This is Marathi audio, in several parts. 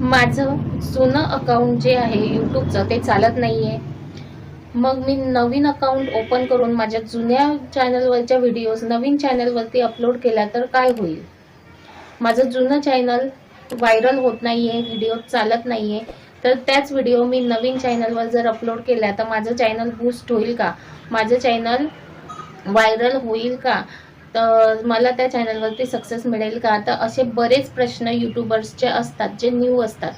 माझं जुनं अकाउंट जे आहे यूट्यूबचं ते चालत नाहीये। मग मी नवीन अकाउंट ओपन करून माझ्या जुन्या चॅनलवरच्या व्हिडिओज नवीन चॅनलवरती अपलोड केल्या तर काय होईल? माझं जुनं चॅनल व्हायरल होत नाहीये, व्हिडिओ चालत नाहीये, तर त्याच व्हिडिओ मी नवीन चॅनलवर जर अपलोड केल्या तर माझं चॅनल बूस्ट होईल का? माझं चॅनल व्हायरल होईल का? तर मला त्या चॅनलवरती सक्सेस मिळेल का? तर असे बरेच प्रश्न यूट्यूबर्सचे असतात, जे न्यू असतात।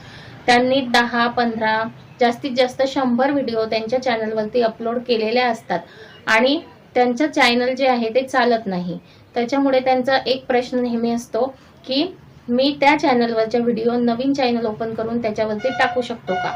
त्यांनी 10-15 जास्तीत जास्त 100 व्हिडिओ त्यांच्या चॅनलवरती अपलोड केलेले असतात आणि त्यांचं चॅनल जे आहे ते चालत नाही। त्याच्यामुळे त्यांचा एक प्रश्न नेहमी असतो की मी त्या चॅनलवरच्या व्हिडिओ नवीन चॅनल ओपन करून त्याच्यावरती टाकू शकतो का?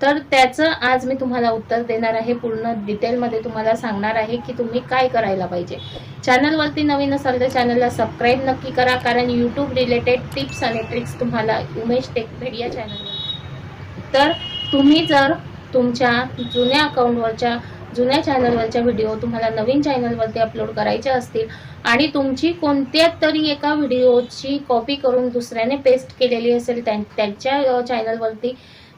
तर त्याचं आज मी तुम्हाला उत्तर देणार आहे। पूर्ण डिटेलमध्ये तुम्हाला सांगणार आहे की तुम्ही काय करायला पाहिजे। चॅनलवरती नवीन असाल तर चॅनलला सबस्क्राईब नक्की करा, कारण यूट्यूब रिलेटेड टिप्स आणि ट्रिक्स तुम्हाला उमेश टेकपेडिया चॅनलवर। तर तुम्ही जर तुमच्या जुन्या अकाउंटवरच्या जुन्या चॅनलवरच्या व्हिडिओ तुम्हाला नवीन चॅनलवरती अपलोड करायचे असतील आणि तुमची कोणत्या तरी एका व्हिडिओची कॉपी करून दुसऱ्याने पेस्ट केलेली असेल त्यांच्या चॅनलवरती,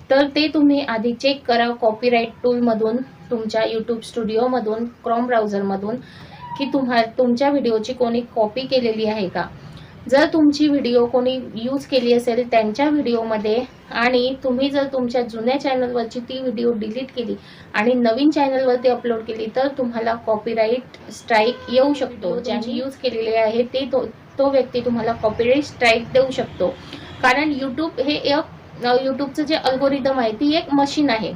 तर ते तुम्ही आधी चेक करा कॉपीराइट टूल मधून, तुमच्या यूट्यूब स्टुडिओ मधून, क्रोम ब्राउझर मधून, की तुमच्या व्हिडिओची कोणी कॉपी केलेली आहे का। जर तुमची व्हिडिओ कोणी यूज केली असेल त्यांच्या व्हिडिओमध्ये आणि तुम्ही जर तुमच्या जुन्या चॅनलवरची ती व्हिडिओ डिलीट केली आणि नवीन चॅनलवरती अपलोड केली तर तुम्हाला कॉपीराइट स्ट्राईक येऊ शकतो। ज्यांनी यूज केलेले आहे ते तो व्यक्ती तुम्हाला कॉपीराइट स्ट्राईक देऊ शकतो, कारण यूट्यूब हे एक यूट्यूबचं जे अल्गोरिदम आहे ती एक मशीन आहे।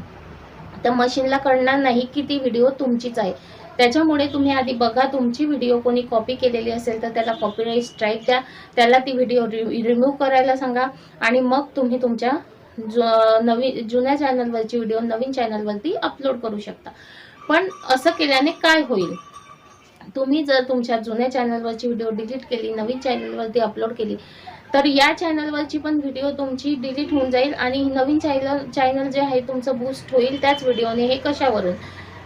त्या मशीनला कळणार नाही की ती व्हिडिओ तुमचीच आहे। त्याच्यामुळे तुम्ही आधी बघा तुमची व्हिडिओ कोणी कॉपी केलेली असेल तर त्याला कॉपीराइट स्ट्राईक द्या, त्याला ती व्हिडिओ रिमूव्ह करायला सांगा आणि मग तुम्ही तुमच्या जुन्या चॅनलवरची व्हिडिओ नवीन चॅनलवरती अपलोड करू शकता। पण असं केल्याने काय होईल? तुम्ही जर तुमच्या जुन्या चॅनलवरची व्हिडिओ डिलीट केली, नवीन चॅनलवरती अपलोड केली, तर या चॅनलवरची पण व्हिडिओ तुमची डिलीट होऊन जाईल आणि नवीन चॅनल जे आहे तुमचं बूस्ट होईल त्याच व्हिडिओने। हे कशावरून?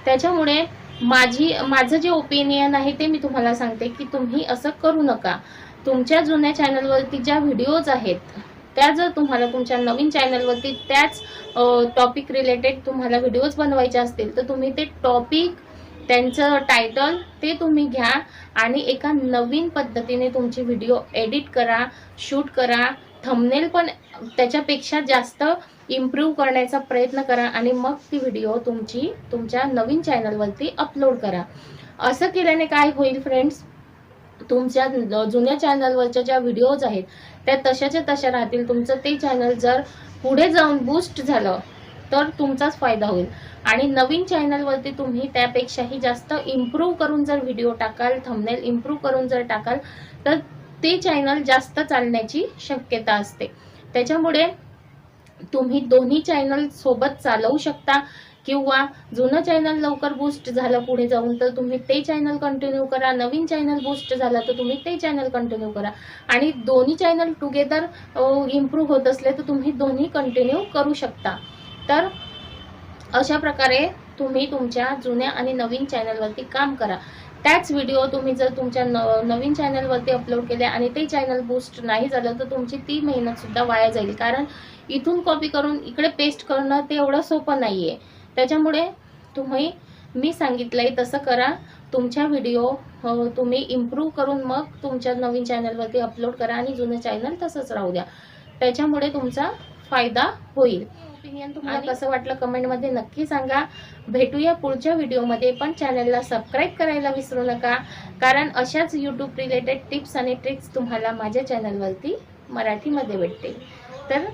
त्याच्यामुळे माझं जे ओपिनियन आहे ते मी तुम्हाला सांगते की तुम्ही असं करू नका। तुमच्या जुन्या चॅनलवरती ज्या व्हिडिओज आहेत त्या जर तुम्हाला तुमच्या नवीन चॅनलवरती त्याच टॉपिक रिलेटेड तुम्हाला व्हिडिओज बनवायचे असतील तर तुम्ही ते टॉपिक, त्यांचं टायटल ते तुम्ही घ्या आणि एका नवीन पद्धतीने तुमची व्हिडिओ एडिट करा, शूट करा, थंबनेल पण त्याच्यापेक्षा जास्त इम्प्रूव्ह करण्याचा प्रयत्न करा आणि मग ती व्हिडिओ तुमच्या नवीन चॅनलवरती अपलोड करा। असं केल्याने काय होईल फ्रेंड्स, तुमच्या जुन्या चॅनलवरच्या ज्या व्हिडिओज आहेत त्या तशाच्या तशा राहतील। तुमचं ते चॅनल जर पुढे जाऊन बूस्ट झालं तर तुमचाच फायदा होईल आणि नवीन चॅनलवरती तुम्ही त्यापेक्षाही जास्त इम्प्रूव्ह करून जर व्हिडिओ टाकाल, थंबनेल इम्प्रूव्ह करून जर टाकाल तर ते चॅनल जास्त चालण्याची शक्यता असते। त्याच्यामुळे तुम्ही दोन्ही चॅनल सोबत चालवू शकता किंवा जुनं चॅनल लवकर बूस्ट झालं पुढे जाऊन तर तुम्ही ते चॅनल कंटिन्यू करा, नवीन चॅनल बूस्ट झालं तर तुम्ही ते चॅनल कंटिन्यू करा आणि दोन्ही चॅनल टुगेदर इम्प्रूव्ह होत असले तर तुम्ही दोन्ही कंटिन्यू करू शकता। तर अशा प्रकारे तुम्ही तुमच्या जुन्या आणि नवीन चॅनलवरती काम करा। त्याच व्हिडिओ तुम्ही जर तुमच्या नवीन चॅनलवरती अपलोड केले आणि ते चॅनल बूस्ट नाही झालं तर तुमची ती मेहनत सुद्धा वाया जाईल, कारण इथून कॉपी करून इकडे पेस्ट करणं ते एवढं सोपं नाहीये। त्याच्यामुळे मी सांगितलंय तसं करा। तुमच्या व्हिडिओ तुम्ही इम्प्रूव्ह करून मग तुमच्या नवीन चॅनलवरती अपलोड करा आणि जुनं चॅनल तसंच राहू द्या, त्याच्यामुळे तुमचा फायदा होईल। ओपिनियन तुम्हाला कसं वाटलं कमेंटमध्ये नक्की सांगा। भेटूया पुढच्या व्हिडिओमध्ये, पण चॅनलला सबस्क्राईब करायला विसरू नका, कारण अशाच यूट्यूब रिलेटेड टिप्स आणि ट्रिक्स तुम्हाला माझ्या चॅनलवरती मराठीमध्ये भेटतील। तर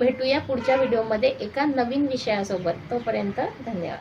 भेटूया पुढच्या व्हिडिओमध्ये एका नवीन विषयासोबत। तोपर्यंत धन्यवाद।